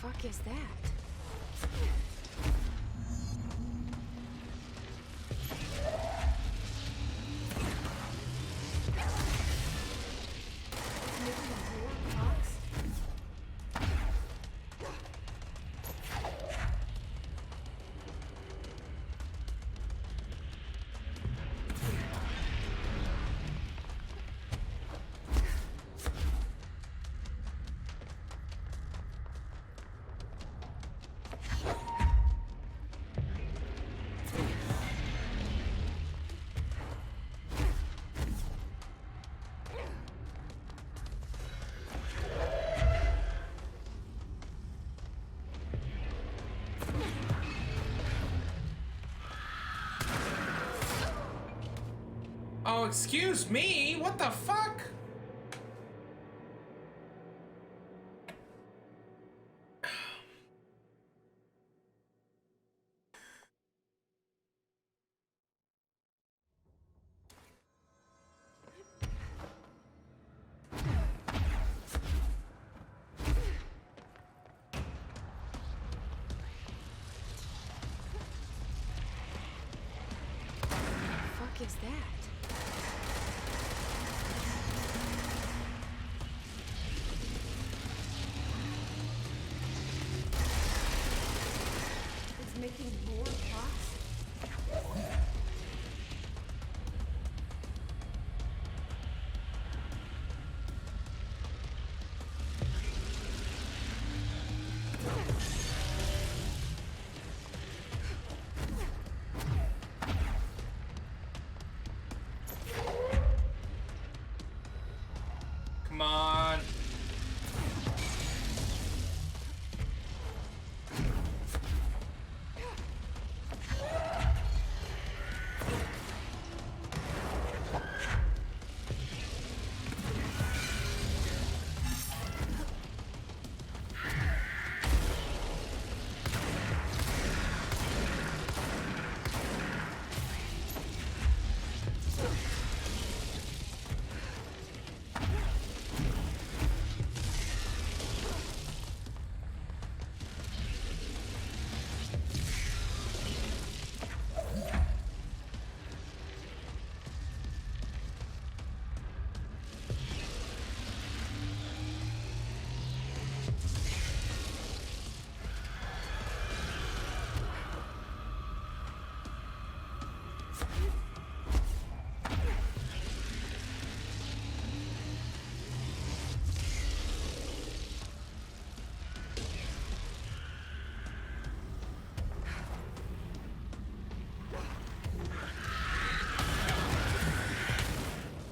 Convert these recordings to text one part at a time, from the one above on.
What is that? Oh, excuse me? What the fuck? What is that? It's making more clocks? Come on.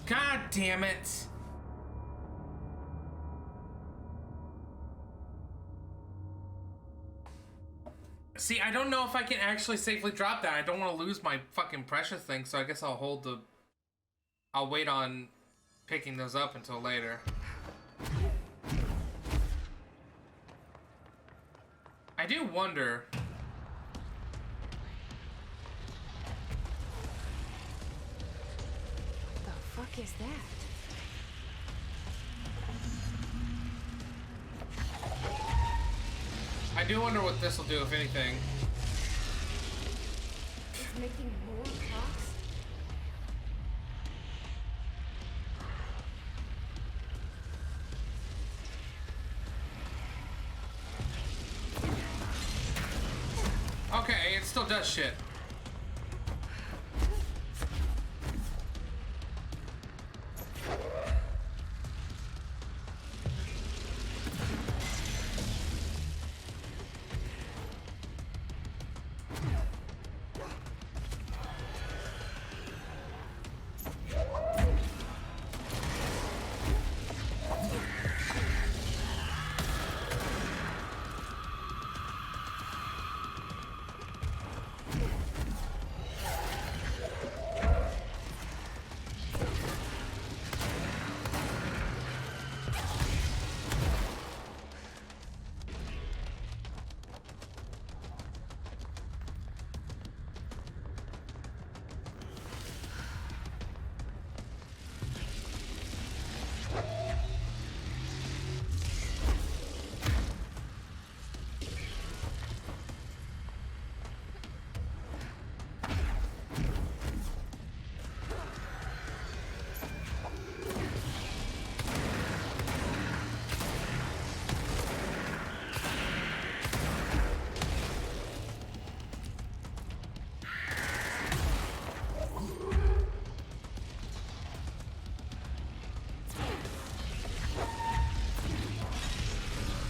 God damn it. See, I don't know if I can actually safely drop that. I don't want to lose my fucking precious thing, so I guess I'll hold the... I'll wait on picking those up until later. I do wonder... What the fuck is that? I do wonder what this will do, if anything. It's making more clocks? Okay, it still does shit.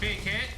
Big hit.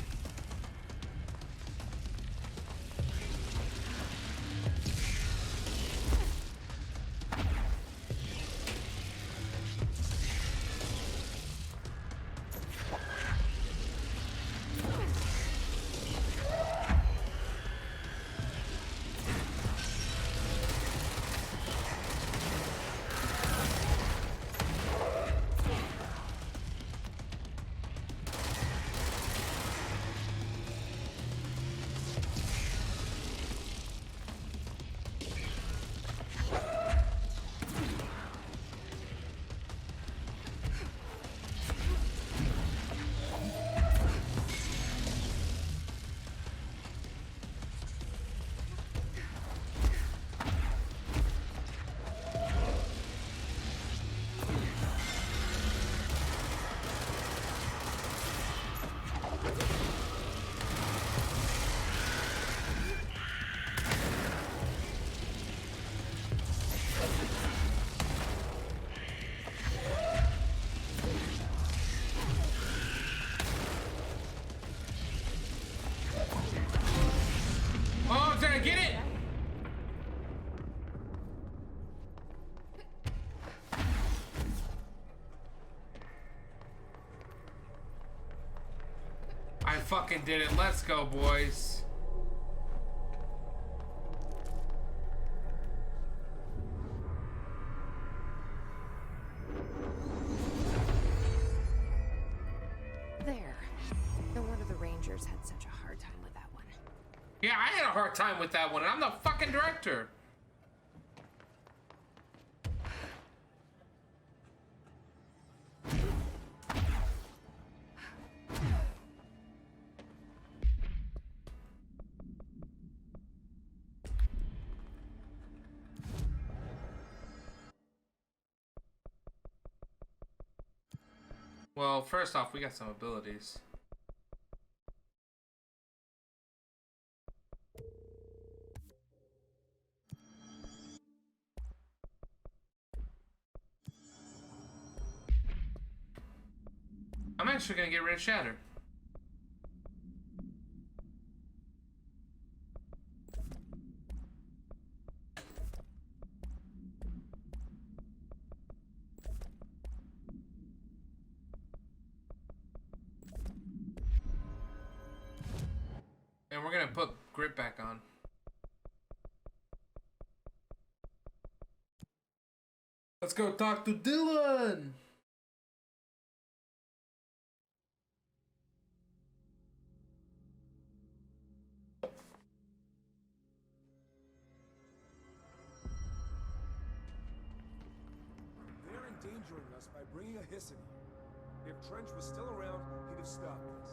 Oh, did I get it? I fucking did it. Let's go, boys. There. No wonder the Rangers had such a hard time with that one. Yeah, I had a hard time with that one, and I'm the fucking director. Well, first off, we got some abilities. I'm actually gonna get rid of Shatter. And we're gonna put Grip back on. Let's go talk to Dylan! They're endangering us by bringing a Hisson here. If Trench was still around, he'd have stopped this.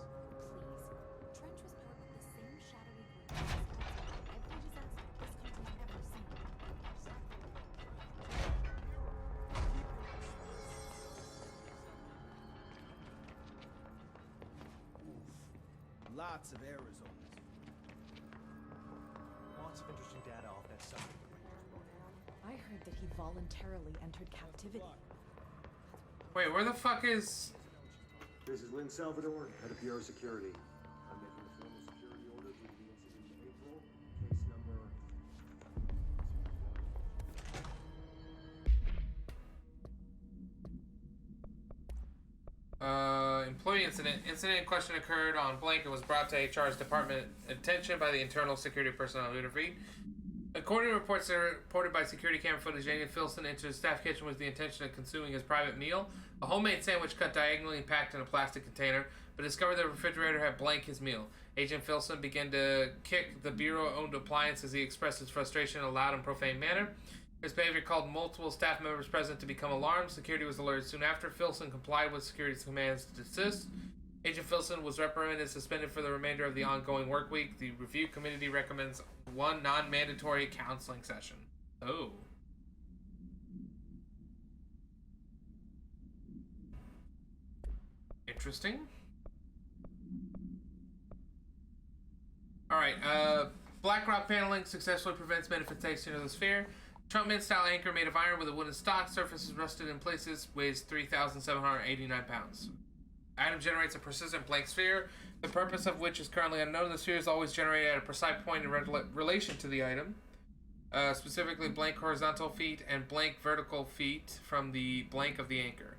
Please. Trench was part of the same shadowy group that has every disaster this country's ever seen. Lots of errors on this. Lots of interesting data off that subject. I heard that he voluntarily entered captivity. Wait, where the fuck is... This is Lynn Salvador, head of PR Security. I'm making a formal security order due to the incident in April. Case number... Employee incident. Incident in question occurred on blank and was brought to HR's department attention by the internal security personnel who intervened. According to reports that are reported by security camera footage, Agent Filson entered the staff kitchen with the intention of consuming his private meal, a homemade sandwich cut diagonally and packed in a plastic container, but discovered the refrigerator had blank his meal. Agent Filson began to kick the bureau-owned appliance as he expressed his frustration in a loud and profane manner. His behavior caused multiple staff members present to become alarmed. Security was alerted soon after. Filson complied with security's commands to desist. Agent Filson was reprimanded and suspended for the remainder of the ongoing work week. The review committee recommends one non-mandatory counseling session. Oh. Interesting. Alright, BlackRock paneling successfully prevents manifestation of the sphere. Trumpman-style anchor made of iron with a wooden stock. Surface is rusted in places. Weighs 3,789 pounds. Item generates a persistent blank sphere. the purpose of which is currently unknown. The sphere is always generated at a precise point in relation to the item. Specifically blank horizontal feet and blank vertical feet from the blank of the anchor.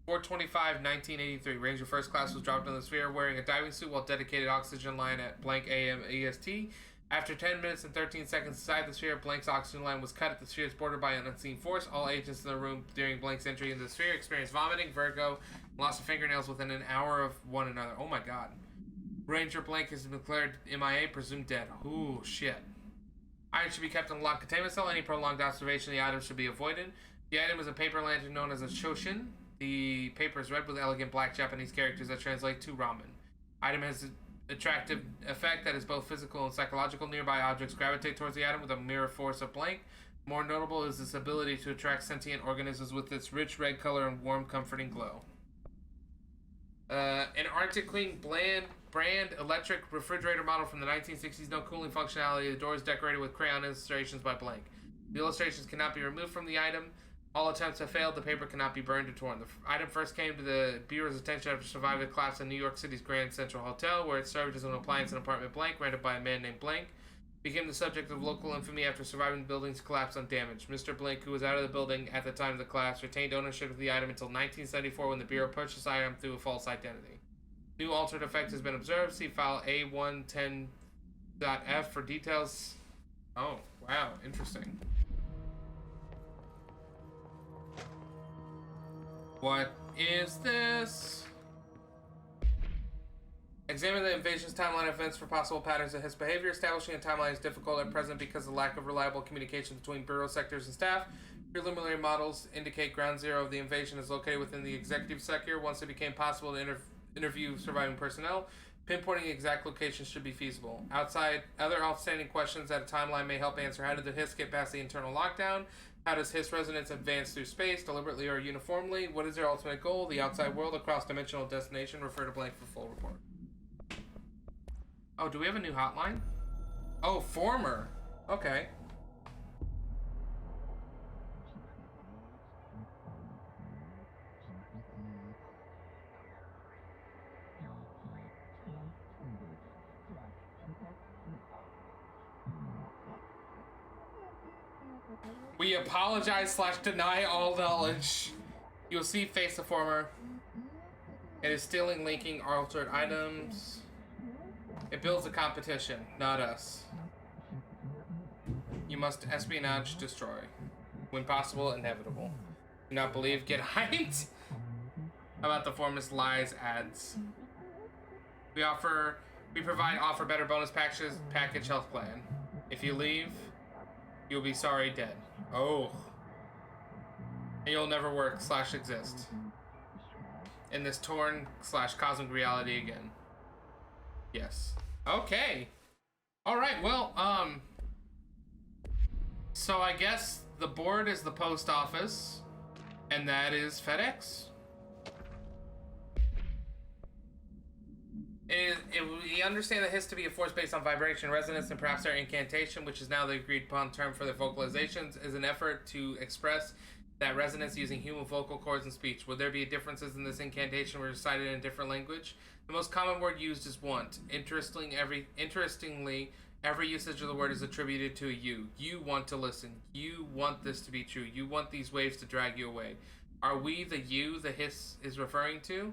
4/25/1983. Ranger First Class was dropped on the sphere wearing a diving suit while dedicated oxygen line at blank AM EST. After 10 minutes and 13 seconds inside the sphere, blank's oxygen line was cut at the sphere's border by an unseen force. All agents in the room during blank's entry into the sphere experienced vomiting, vertigo, and loss of fingernails within an hour of one another. Oh my god. Ranger Blank has been declared MIA, presumed dead. Ooh, shit. Item should be kept in a locked containment cell. Any prolonged observation of the item should be avoided. The item is a paper lantern known as a Shoshin. The paper is red with elegant black Japanese characters that translate to ramen. Item has an attractive effect that is both physical and psychological. Nearby objects gravitate towards the item with a mirror force of blank. More notable is its ability to attract sentient organisms with its rich red color and warm, comforting glow. An Arctic Clean brand electric refrigerator model from the 1960s. No cooling functionality. The door is decorated with crayon illustrations by Blank. The illustrations cannot be removed from the item. All attempts have failed. The paper cannot be burned or torn. The item first came to the Bureau's attention after surviving a collapse in New York City's Grand Central Hotel, where it served as an appliance in apartment Blank, rented by a man named Blank. Became the subject of local infamy after surviving the building's collapse undamaged. Mr. Blank, who was out of the building at the time of the collapse, retained ownership of the item until 1974 when the Bureau purchased the item through a false identity. New altered effect has been observed. See file A110.F for details. Oh, wow. Interesting. What is this? Examine the invasion's timeline events for possible patterns of his behavior. Establishing a timeline is difficult at present because of the lack of reliable communication between Bureau sectors and staff. Preliminary models indicate ground zero of the invasion is located within the executive sector. Once it became possible to interview surviving personnel, pinpointing the exact location should be feasible. Outside, other outstanding questions that a timeline may help answer: how did the Hiss get past the internal lockdown? How does Hiss resonance advance through space, deliberately or uniformly? What is their ultimate goal? The outside world, a cross-dimensional destination. Refer to Blank for full report. Oh, do we have a new hotline? Oh, former. Okay. We apologize / deny all knowledge. You'll see face the former. It is stealing, linking, altered items. It builds a competition, not us. You must espionage, destroy. When possible, inevitable. Do not believe, get hyped. How about the former's lies ads? We provide better bonus package health plan. If you leave, you'll be sorry dead. Oh. And you'll never work / exist in this torn / cosmic reality again. Yes. Okay. Alright, well, so I guess the board is the post office, and that is FedEx. We understand the Hiss to be a force based on vibration, resonance, and perhaps their incantation, which is now the agreed upon term for their vocalizations, is an effort to express that resonance using human vocal cords and speech. Would there be differences in this incantation recited in a different language? The most common word used is want. Interestingly, every usage of the word is attributed to a you. You want to listen. You want this to be true. You want these waves to drag you away. Are we the you the Hiss is referring to?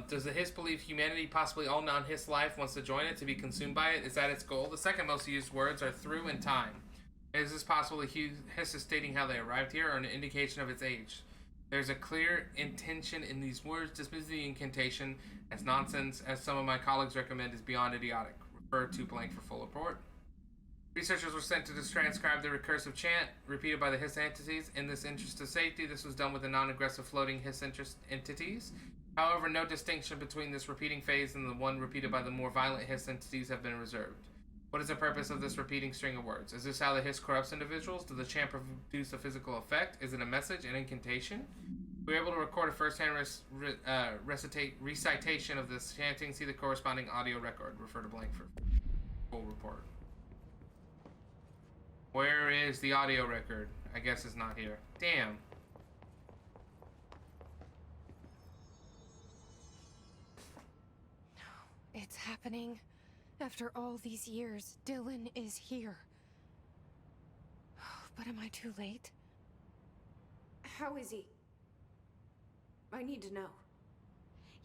Does the Hiss believe humanity, possibly all non-Hiss life, wants to join it, to be consumed by it? Is that its goal? The second most used words are through and time. Is this possible the Hiss is stating how they arrived here, or an indication of its age? There's a clear intention in these words. Dismissing the incantation as nonsense, as some of my colleagues recommend, is beyond idiotic. Refer to Blank for full report. Researchers were sent to transcribe the recursive chant repeated by the Hiss entities. In this interest of safety, this was done with the non-aggressive floating Hiss entities. However, no distinction between this repeating phase and the one repeated by the more violent Hiss entities have been reserved. What is the purpose of this repeating string of words? Is this how the Hiss corrupts individuals? Does the chant produce a physical effect? Is it a message, an incantation? We were able to record a first-hand recitation of this chanting. See the corresponding audio record. Refer to Blank for full report. Where is the audio record? I guess it's not here. Damn. It's happening. After all these years, Dylan is here. But am I too late? How is he? I need to know.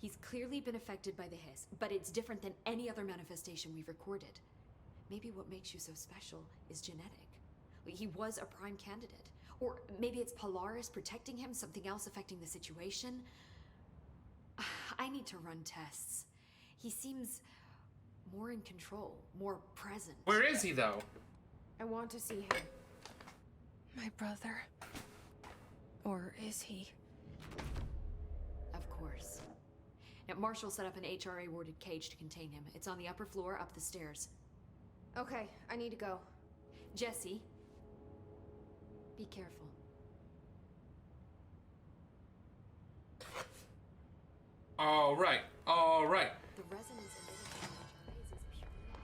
He's clearly been affected by the hiss, but it's different than any other manifestation we've recorded. Maybe what makes you so special is genetic. He was a prime candidate. Or maybe it's Polaris protecting him, something else affecting the situation. I need to run tests. He seems more in control, more present. Where is he, though? I want to see him. My brother. Or is he? Of course. Now, Marshall set up an HRA-warded cage to contain him. It's on the upper floor, up the stairs. Okay, I need to go. Jesse, be careful. All right. The resonance emitted from HRAs is purely...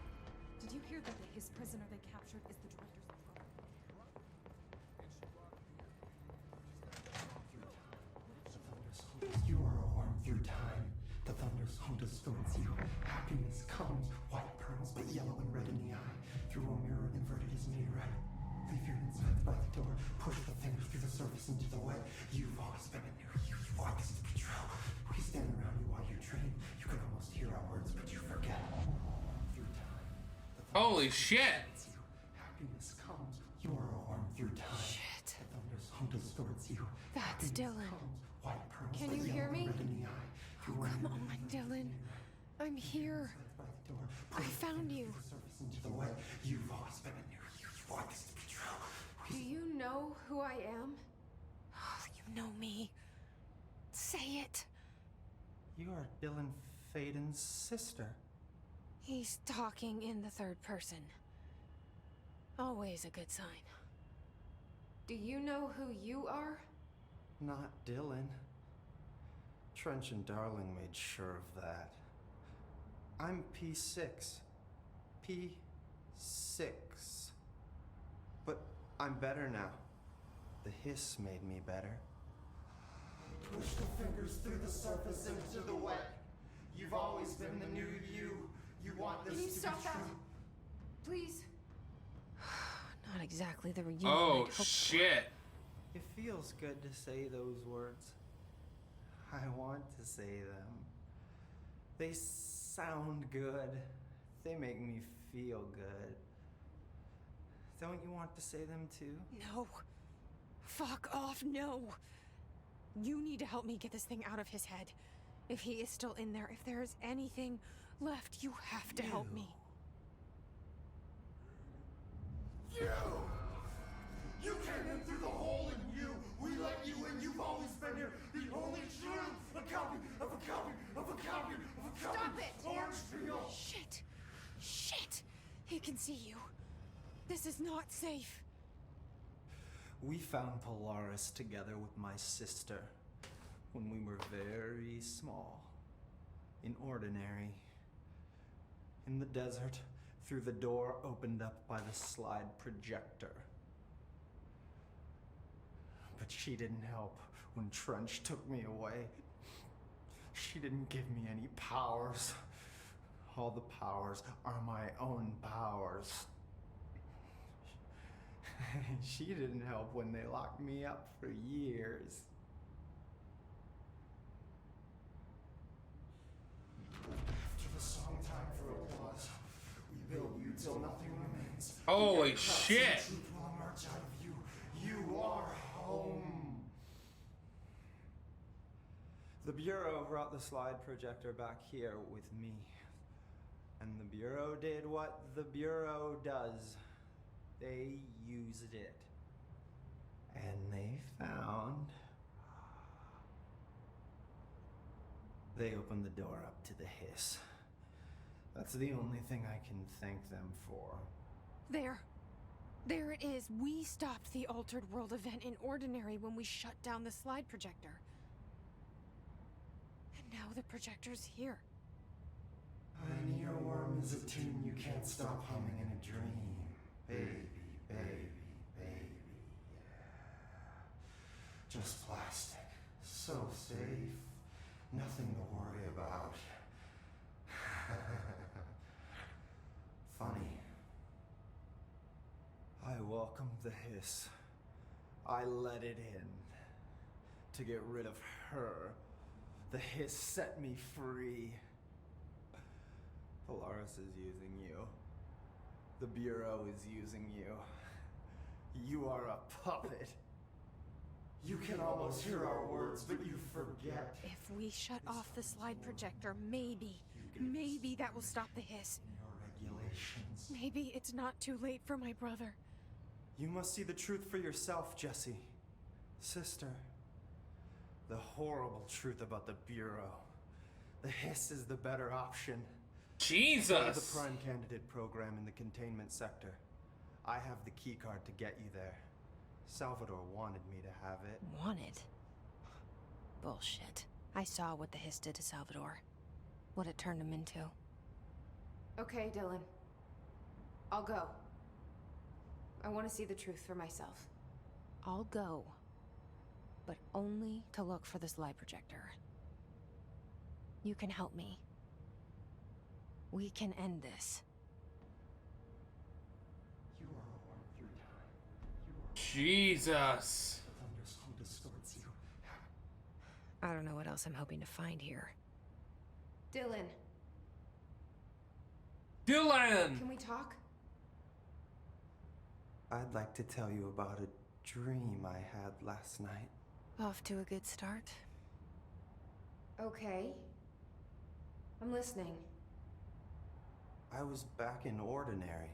Did you hear that the his prisoner they captured is the director's brother? You are a worm through time. The thunders home distorts you. Happiness comes, white pearls, but yellow and red in the eye. Through a mirror inverted is made right. Leave your insides by the door. Push the fingers through the surface into the wet. You've always been a new you. You want this to be true. We stand around you while you train. You can almost hear our words, but you forget. Through time. Holy shit! Happiness comes. You are a worm through time. Shit. The thunders home distorts you. That's Dylan. White pearls, Can but you hear yellow and me? red in the eye. Through a Come mirror on, Dylan. I'm here. by the door. I found you. The surface into the wet. You've always been a new you. You want this to be true. Do you know who I am? You know me. Say it. You are Dylan Faden's sister. He's talking in the third person. Always a good sign. Do you know who you are? Not Dylan. Trench and Darling made sure of that. I'm P6. P6. But I'm better now. The hiss made me better. Push the fingers through the surface into the wet. You've always been the new you. You want this Can you to stop be that? true. Please. Not exactly the reunion Oh, I'd hoped for. shit. It feels good to say those words. I want to say them. They sound good. They make me feel good. Don't you want to say them too? No. Fuck off, no. You need to help me get this thing out of his head. If he is still in there, if there is anything left, you have to help me. You came in through the hole in you. We let you in. You've always been here. The only true. A copy of a copy of a copy of a copy. Stop it! Orange peel. Shit. Shit. He can see you. This is not safe. We found Polaris together with my sister when we were very small, in Ordinary, in the desert, through the door opened up by the slide projector. But she didn't help when Trench took me away. She didn't give me any powers. All the powers are my own powers. She didn't help when they locked me up for years. After the song time for applause, we build you till nothing remains. Holy Cuts shit. and truth will emerge out of you. You are home. The Bureau brought the slide projector back here with me. And the Bureau did what the Bureau does. They used it. And they found... They opened the door up to the hiss. That's the only thing I can thank them for. There. There it is. We stopped the Altered World event in Ordinary when we shut down the slide projector. And now the projector's here. An earworm is a tune you can't stop humming in a dream. Baby, baby, baby, yeah. Just plastic. So safe. Nothing to worry about. welcomed the hiss. I let it in. To get rid of her, the hiss set me free. Polaris is using you. The Bureau is using you. You are a puppet. You can almost hear our words, but you forget. If we shut off the slide projector, maybe that will stop the hiss. Your regulations. Maybe it's not too late for my brother. You must see the truth for yourself, Jesse. Sister. The horrible truth about the Bureau. The hiss is the better option. Jesus! The prime candidate program in the containment sector. I have the keycard to get you there. Salvador wanted me to have it. Wanted? Bullshit. I saw what the hiss did to Salvador. What it turned him into. Okay, Dylan. I'll go. I want to see the truth for myself. I'll go. But only to look for the slide projector. You can help me. We can end this. You are a worm through time. You are Jesus. the thunderstorm distorts you. I don't know what else I'm hoping to find here. Dylan, Dylan! can we talk? I'd like to tell you about a dream I had last night. Off to a good start. Okay. I'm listening. I was back in Ordinary,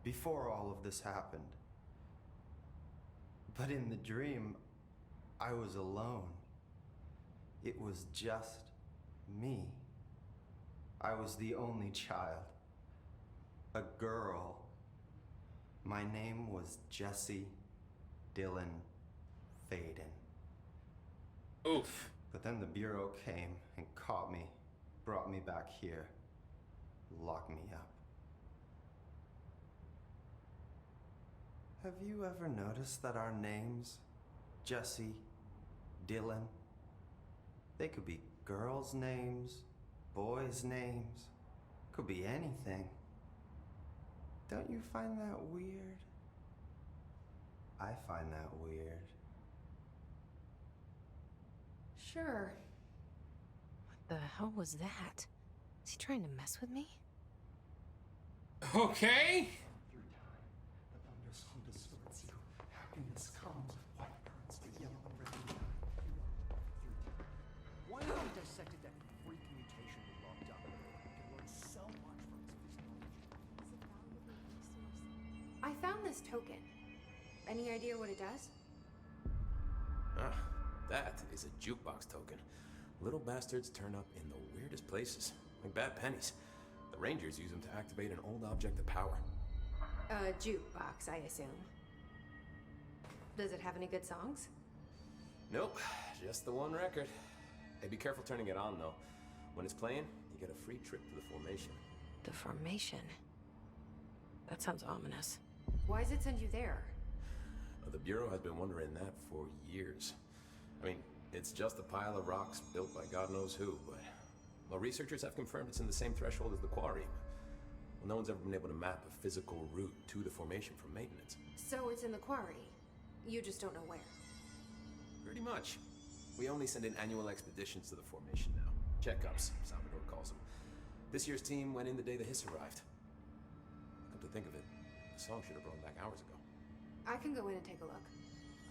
before all of this happened. But in the dream, I was alone. It was just me. I was the only child. A girl. My name was Jesse Dylan Faden. Oof. But then the Bureau came and caught me, brought me back here, locked me up. Have you ever noticed that our names, Jesse, Dylan, they could be girls' names, boys' names, could be anything. Don't you find that weird? I find that weird. Sure. What the hell was that? Is he trying to mess with me? Okay. Through time, the thunderstorm distorts you. Happiness comes with white burns, but yellow and red in the eye. You are through time. Why have we dissected that freak mutation we locked up? We can learn so much from its physiology. I found this token. Any idea what it does? Ah, that is a jukebox token. Little bastards turn up in the weirdest places, like bad pennies. The Rangers use them to activate an old object of power. A jukebox, I assume. Does it have any good songs? Nope, just the one record. Hey, be careful turning it on, though. When it's playing, you get a free trip to the formation. The formation? That sounds ominous. Why does it send you there? The Bureau has been wondering that for years. I mean, it's just a pile of rocks built by God knows who, but... Well, researchers have confirmed it's in the same threshold as the quarry. Well, no one's ever been able to map a physical route to the formation for maintenance. So it's in the quarry. You just don't know where. Pretty much. We only send in annual expeditions to the formation now. Checkups, Salvador calls them. This year's team went in the day the hiss arrived. Come to think of it, the song should have brought back hours ago. I can go in and take a look.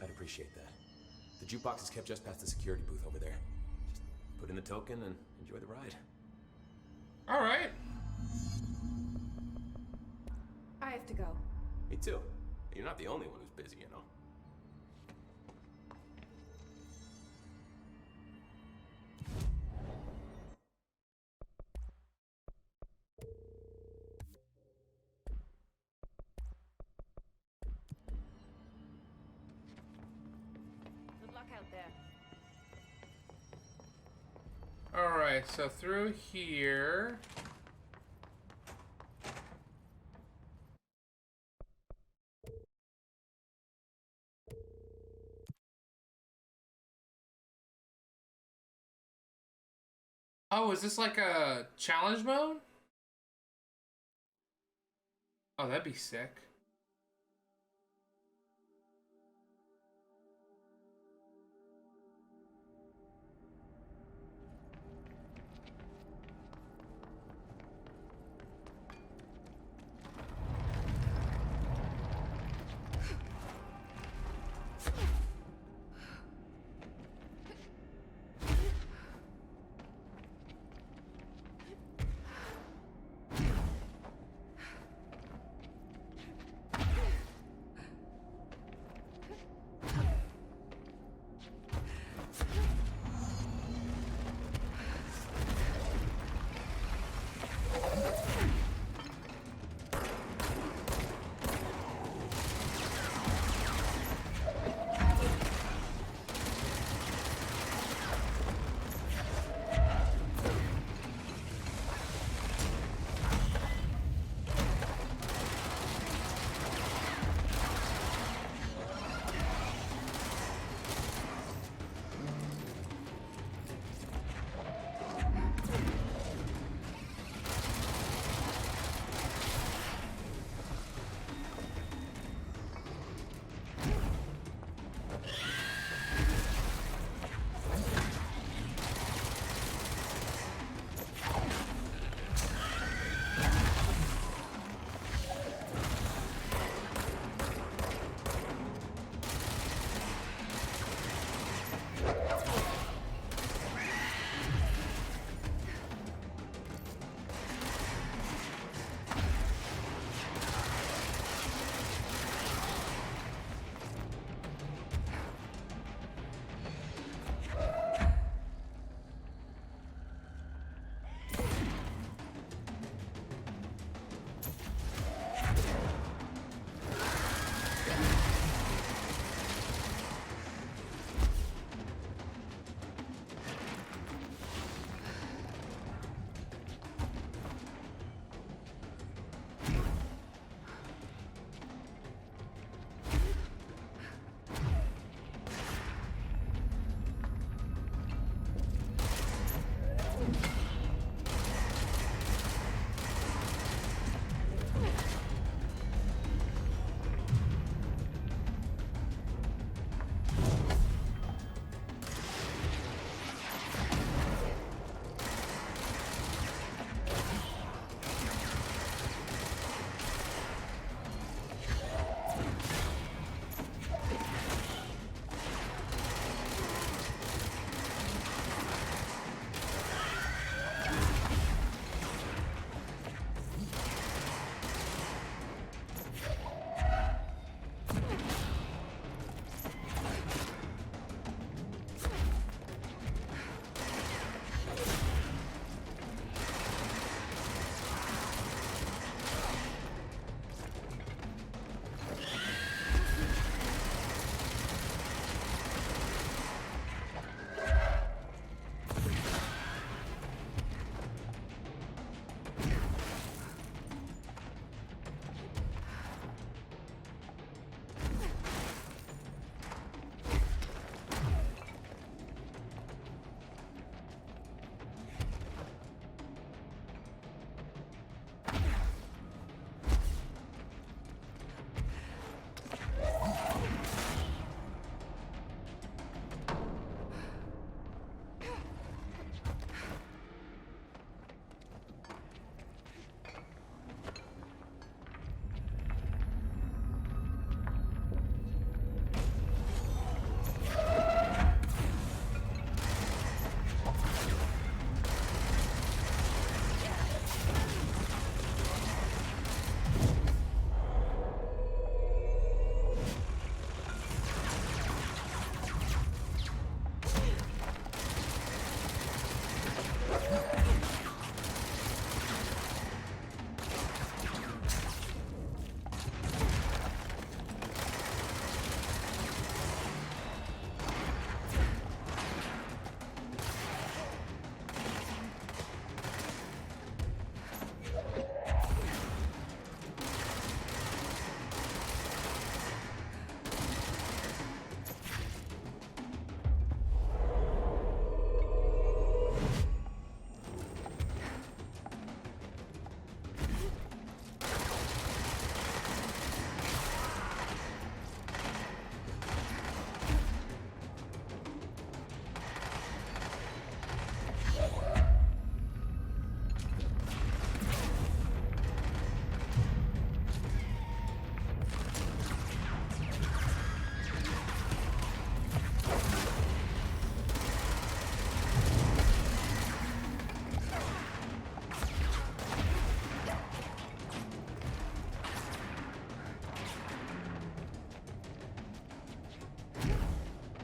I'd appreciate that. The jukebox is kept just past the security booth over there. Just put in the token and enjoy the ride. All right. I have to go. Me too. You're not the only one who's busy, you know. Good luck out there. All right. So through here. Oh, is this like a challenge mode? Oh, that'd be sick.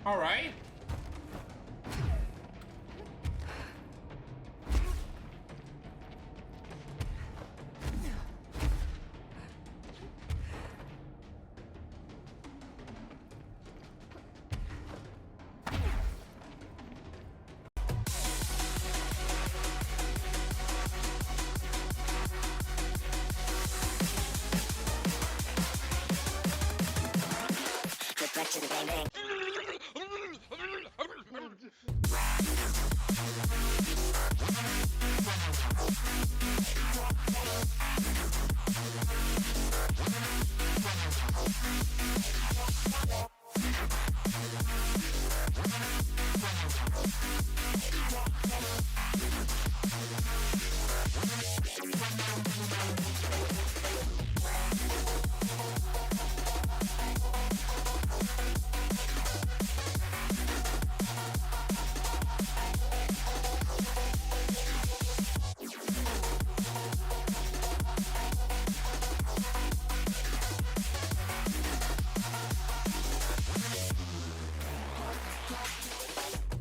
All right. Get back to the bang bang.